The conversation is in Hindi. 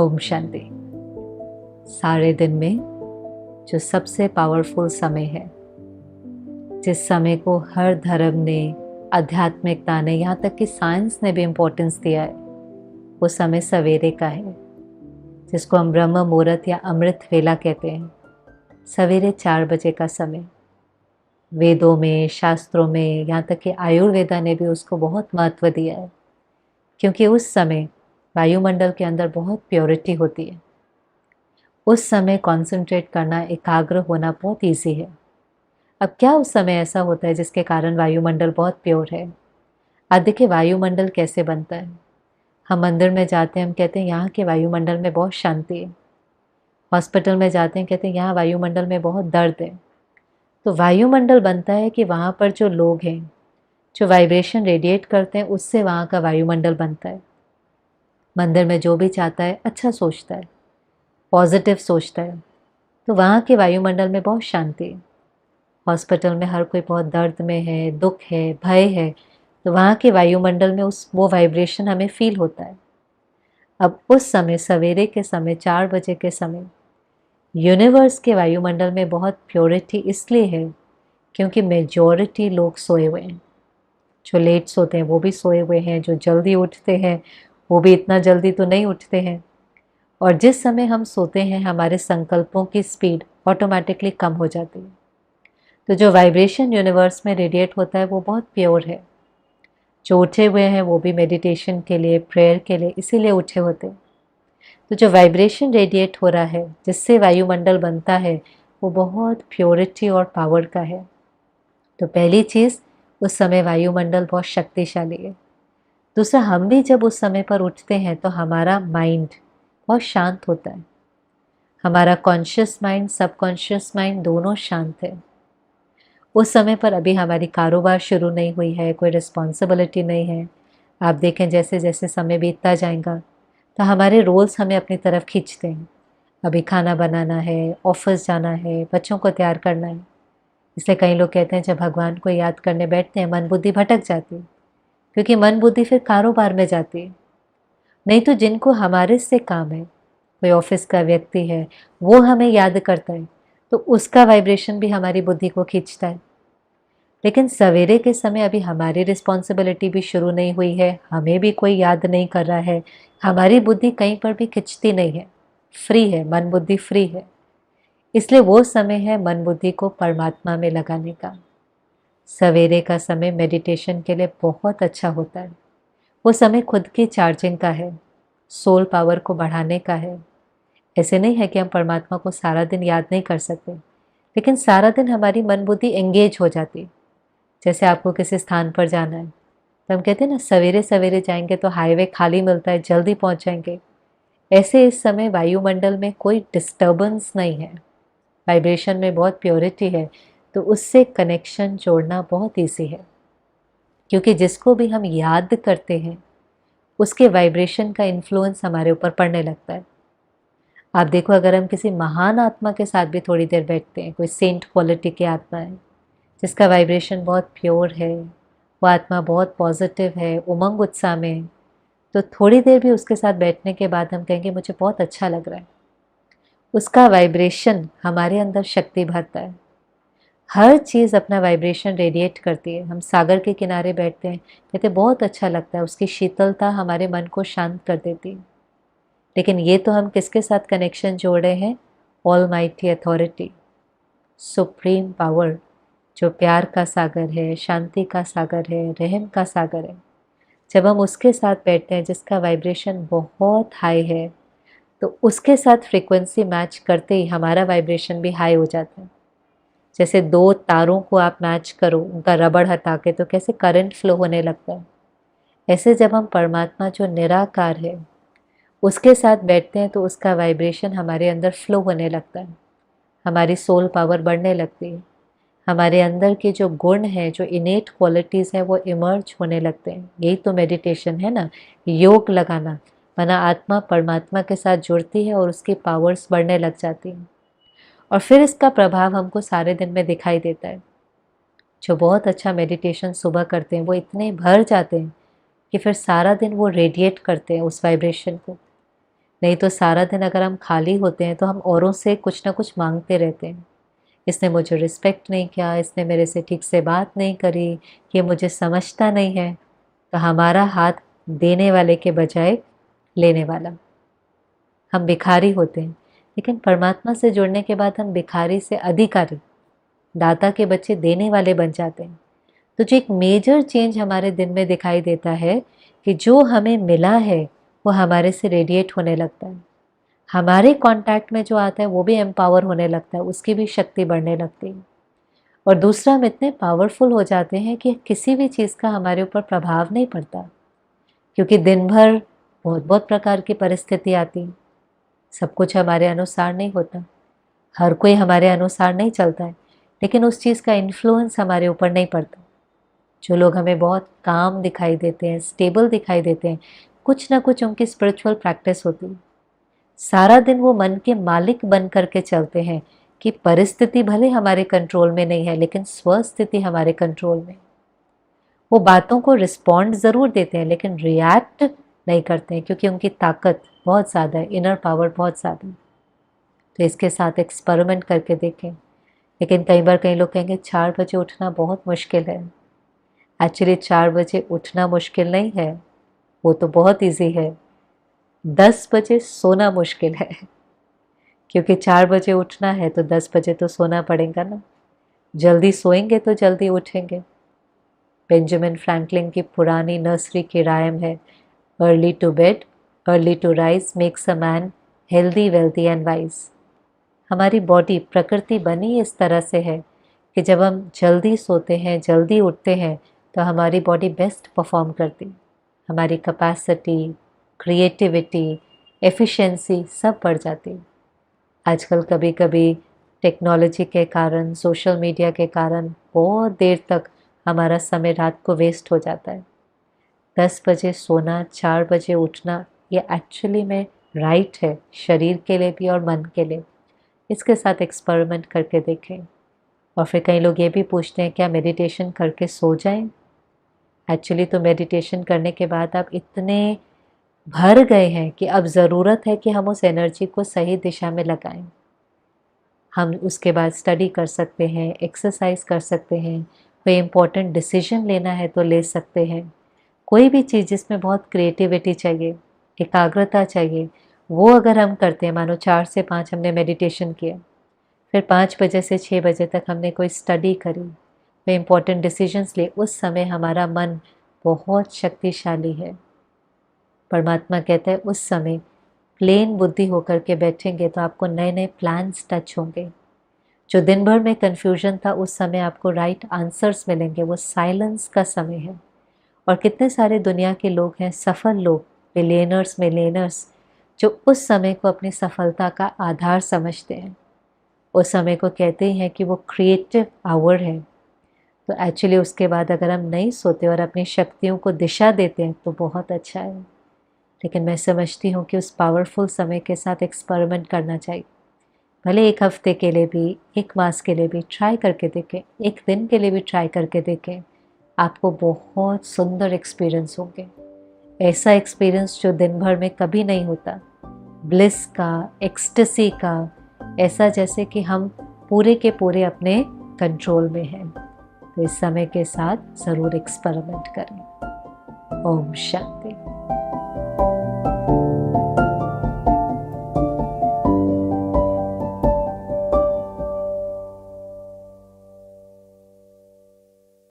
ओम शांति। सारे दिन में जो सबसे पावरफुल समय है, जिस समय को हर धर्म ने, आध्यात्मिकता ने, यहाँ तक कि साइंस ने भी इम्पोर्टेंस दिया है, वो समय सवेरे का है, जिसको हम ब्रह्म मुहूर्त या अमृत वेला कहते हैं। सवेरे 4 बजे का समय वेदों में, शास्त्रों में, यहाँ तक कि आयुर्वेदा ने भी उसको बहुत महत्व दिया है, क्योंकि उस समय वायुमंडल के अंदर बहुत प्योरिटी होती है। उस समय कंसंट्रेट करना, एकाग्र होना बहुत इजी है। अब क्या उस समय ऐसा होता है जिसके कारण वायुमंडल बहुत प्योर है? अब देखिए वायुमंडल कैसे बनता है। हम मंदिर में जाते हैं, हम कहते हैं यहाँ के वायुमंडल में बहुत शांति है। हॉस्पिटल में जाते हैं, कहते हैं यहाँ वायुमंडल में बहुत दर्द है। तो वायुमंडल बनता है कि वहाँ पर जो लोग हैं, जो वाइब्रेशन रेडिएट करते हैं, उससे वहाँ का वायुमंडल बनता है। मंदिर में जो भी चाहता है अच्छा सोचता है, पॉजिटिव सोचता है, तो वहाँ के वायुमंडल में बहुत शांति है। हॉस्पिटल में हर कोई बहुत दर्द में है, दुख है, भय है, तो वहाँ के वायुमंडल में वो वाइब्रेशन हमें फील होता है। अब उस समय, सवेरे के समय, 4 बजे के समय, यूनिवर्स के वायुमंडल में बहुत प्योरिटी इसलिए है क्योंकि मेजॉरिटी लोग सोए हुए हैं। जो लेट सोते हैं वो भी सोए हुए हैं, जो जल्दी उठते हैं वो भी इतना जल्दी तो नहीं उठते हैं। और जिस समय हम सोते हैं, हमारे संकल्पों की स्पीड ऑटोमेटिकली कम हो जाती है। तो जो वाइब्रेशन यूनिवर्स में रेडिएट होता है वो बहुत प्योर है। जो उठे हुए हैं वो भी मेडिटेशन के लिए, प्रेयर के लिए इसीलिए उठे होते हैं। तो जो वाइब्रेशन रेडिएट हो रहा है, जिससे वायुमंडल बनता है, वो बहुत प्योरिटी और पावर का है। तो पहली चीज़, उस समय वायुमंडल बहुत शक्तिशाली है। दूसरा, हम भी जब उस समय पर उठते हैं तो हमारा माइंड बहुत शांत होता है। हमारा कॉन्शियस माइंड, सबकॉन्शियस माइंड दोनों शांत है। उस समय पर अभी हमारी कारोबार शुरू नहीं हुई है, कोई रिस्पॉन्सिबिलिटी नहीं है। आप देखें जैसे जैसे समय बीतता जाएगा तो हमारे रोल्स हमें अपनी तरफ खींचते हैं। अभी खाना बनाना है, ऑफिस जाना है, बच्चों को तैयार करना है। इसलिए कई लोग कहते हैं जब भगवान को याद करने बैठते हैं मन बुद्धि भटक जाती है, क्योंकि मन बुद्धि फिर कारोबार में जाती है। नहीं तो जिनको हमारे से काम है, कोई ऑफिस का व्यक्ति है, वो हमें याद करता है तो उसका वाइब्रेशन भी हमारी बुद्धि को खींचता है। लेकिन सवेरे के समय अभी हमारी रिस्पॉन्सिबिलिटी भी शुरू नहीं हुई है, हमें भी कोई याद नहीं कर रहा है, हमारी बुद्धि कहीं पर भी खिंचती नहीं है, फ्री है, मन बुद्धि फ्री है। इसलिए वो समय है मन बुद्धि को परमात्मा में लगाने का। सवेरे का समय मेडिटेशन के लिए बहुत अच्छा होता है। वो समय खुद की चार्जिंग का है, सोल पावर को बढ़ाने का है। ऐसे नहीं है कि हम परमात्मा को सारा दिन याद नहीं कर सकते, लेकिन सारा दिन हमारी मन बुद्धि एंगेज हो जाती। जैसे आपको किसी स्थान पर जाना है तो हम कहते हैं ना, सवेरे सवेरे जाएंगे तो हाईवे खाली मिलता है, जल्दी पहुंच जाएंगे। ऐसे इस समय वायुमंडल में कोई डिस्टर्बेंस नहीं है, वाइब्रेशन में बहुत प्योरिटी है, तो उससे कनेक्शन जोड़ना बहुत ईजी है। क्योंकि जिसको भी हम याद करते हैं उसके वाइब्रेशन का इन्फ्लुएंस हमारे ऊपर पड़ने लगता है। आप देखो, अगर हम किसी महान आत्मा के साथ भी थोड़ी देर बैठते हैं, कोई सेंट क्वालिटी की आत्मा है जिसका वाइब्रेशन बहुत प्योर है, वो आत्मा बहुत पॉजिटिव है, उमंग उत्साह में है, तो थोड़ी देर भी उसके साथ बैठने के बाद हम कहेंगे मुझे बहुत अच्छा लग रहा है। उसका वाइब्रेशन हमारे अंदर शक्ति भरता है। हर चीज़ अपना वाइब्रेशन रेडिएट करती है। हम सागर के किनारे बैठते हैं, कहते बहुत अच्छा लगता है, उसकी शीतलता हमारे मन को शांत कर देती है। लेकिन ये तो हम किसके साथ कनेक्शन जोड़ रहे हैं? All mighty authority, supreme power, जो प्यार का सागर है, शांति का सागर है, रहम का सागर है। जब हम उसके साथ बैठते हैं जिसका वाइब्रेशन बहुत हाई है, तो उसके साथ फ्रीक्वेंसी मैच करते ही हमारा वाइब्रेशन भी हाई हो जाता है। जैसे 2 तारों को आप मैच करो, उनका रबड़ हटा के, तो कैसे करंट फ्लो होने लगता है। ऐसे जब हम परमात्मा जो निराकार है उसके साथ बैठते हैं तो उसका वाइब्रेशन हमारे अंदर फ्लो होने लगता है, हमारी सोल पावर बढ़ने लगती है, हमारे अंदर के जो गुण हैं, जो इनेट क्वालिटीज़ हैं, वो इमर्ज होने लगते हैं। यही तो मेडिटेशन है ना, योग लगाना। वरना आत्मा परमात्मा के साथ जुड़ती है और उसकी पावर्स बढ़ने लग जाती हैं, और फिर इसका प्रभाव हमको सारे दिन में दिखाई देता है। जो बहुत अच्छा मेडिटेशन सुबह करते हैं वो इतने भर जाते हैं कि फिर सारा दिन वो रेडिएट करते हैं उस वाइब्रेशन को। नहीं तो सारा दिन अगर हम खाली होते हैं तो हम औरों से कुछ ना कुछ मांगते रहते हैं। इसने मुझे रिस्पेक्ट नहीं किया, इसने मेरे से ठीक से बात नहीं करी, ये मुझे समझता नहीं है। तो हमारा हाथ देने वाले के बजाय लेने वाला, हम भिखारी होते हैं। लेकिन परमात्मा से जुड़ने के बाद हम भिखारी से अधिकारी, दाता के बच्चे देने वाले बन जाते हैं। तो जो एक मेजर चेंज हमारे दिन में दिखाई देता है कि जो हमें मिला है वो हमारे से रेडिएट होने लगता है, हमारे कांटेक्ट में जो आता है वो भी एम्पावर होने लगता है, उसकी भी शक्ति बढ़ने लगती है। और दूसरा, हम इतने पावरफुल हो जाते हैं कि किसी भी चीज़ का हमारे ऊपर प्रभाव नहीं पड़ता, क्योंकि दिन भर बहुत बहुत प्रकार की परिस्थिति आती है। सब कुछ हमारे अनुसार नहीं होता, हर कोई हमारे अनुसार नहीं चलता है, लेकिन उस चीज़ का इन्फ्लुएंस हमारे ऊपर नहीं पड़ता। जो लोग हमें बहुत काम दिखाई देते हैं, स्टेबल दिखाई देते हैं, कुछ ना कुछ उनकी स्पिरिचुअल प्रैक्टिस होती है। सारा दिन वो मन के मालिक बन करके चलते हैं कि परिस्थिति भले हमारे कंट्रोल में नहीं है, लेकिन स्वस्थिति हमारे कंट्रोल में। वो बातों को रिस्पॉन्ड ज़रूर देते हैं, लेकिन रिएक्ट नहीं करते हैं, क्योंकि उनकी ताकत बहुत ज़्यादा है, इनर पावर बहुत ज़्यादा है। तो इसके साथ एक्सपेरिमेंट करके देखें। लेकिन कई बार कई लोग कहेंगे 4 बजे उठना बहुत मुश्किल है। एक्चुअली 4 बजे उठना मुश्किल नहीं है, वो तो बहुत ईजी है। 10 बजे सोना मुश्किल है, क्योंकि 4 बजे उठना है तो 10 बजे तो सोना पड़ेगा ना। जल्दी सोएंगे तो जल्दी उठेंगे। बेंजामिन फ्रैंकलिन की पुरानी नर्सरी की रायम है, early to bed early to rise makes a man healthy wealthy and wise. हमारी बॉडी, प्रकृति बनी इस तरह से है कि जब हम जल्दी सोते हैं, जल्दी उठते हैं, तो हमारी बॉडी बेस्ट परफॉर्म करती। हमारी कैपेसिटी, क्रिएटिविटी, एफिशिएंसी सब बढ़ जाती। आजकल कभी कभी टेक्नोलॉजी के कारण, सोशल मीडिया के कारण बहुत देर तक हमारा समय रात को वेस्ट हो जाता है। 10 बजे सोना, 4 बजे उठना, ये एक्चुअली में राइट है, शरीर के लिए भी और मन के लिए। इसके साथ एक्सपेरिमेंट करके देखें। और फिर कई लोग ये भी पूछते हैं क्या मेडिटेशन करके सो जाएं? एक्चुअली तो मेडिटेशन करने के बाद आप इतने भर गए हैं कि अब ज़रूरत है कि हम उस एनर्जी को सही दिशा में लगाएं। हम उसके बाद स्टडी कर सकते हैं, एक्सरसाइज कर सकते हैं, कोई इम्पोर्टेंट डिसीजन लेना है तो ले सकते हैं। कोई भी चीज़ जिसमें बहुत क्रिएटिविटी चाहिए, एकाग्रता चाहिए, वो अगर हम करते हैं, मानो 4 से 5 हमने मेडिटेशन किया, फिर 5 बजे से 6 बजे तक हमने कोई स्टडी करी, कोई इम्पोर्टेंट डिसीजंस लिए, उस समय हमारा मन बहुत शक्तिशाली है। परमात्मा कहता है उस समय प्लेन बुद्धि होकर के बैठेंगे तो आपको नए नए प्लान्स टच होंगे। जो दिन भर में कन्फ्यूजन था, उस समय आपको राइट आंसर्स मिलेंगे। वो साइलेंस का समय है। और कितने सारे दुनिया के लोग हैं, सफल लोग, बिलियनर्स, मिलियनर्स, जो उस समय को अपनी सफलता का आधार समझते हैं। उस समय को कहते हैं कि वो क्रिएटिव आवर है। तो एक्चुअली उसके बाद अगर हम नहीं सोते और अपनी शक्तियों को दिशा देते हैं तो बहुत अच्छा है। लेकिन मैं समझती हूँ कि उस पावरफुल समय के साथ एक्सपेरिमेंट करना चाहिए। भले 1 हफ्ते के लिए भी, 1 मास के लिए भी ट्राई करके देखें, 1 दिन के लिए भी ट्राई करके देखें। आपको बहुत सुंदर एक्सपीरियंस होंगे। ऐसा एक्सपीरियंस जो दिन भर में कभी नहीं होता, ब्लिस का, एक्सटेसी का, ऐसा जैसे कि हम पूरे के पूरे अपने कंट्रोल में हैं। तो इस समय के साथ ज़रूर एक्सपेरिमेंट करें। ओम शांति।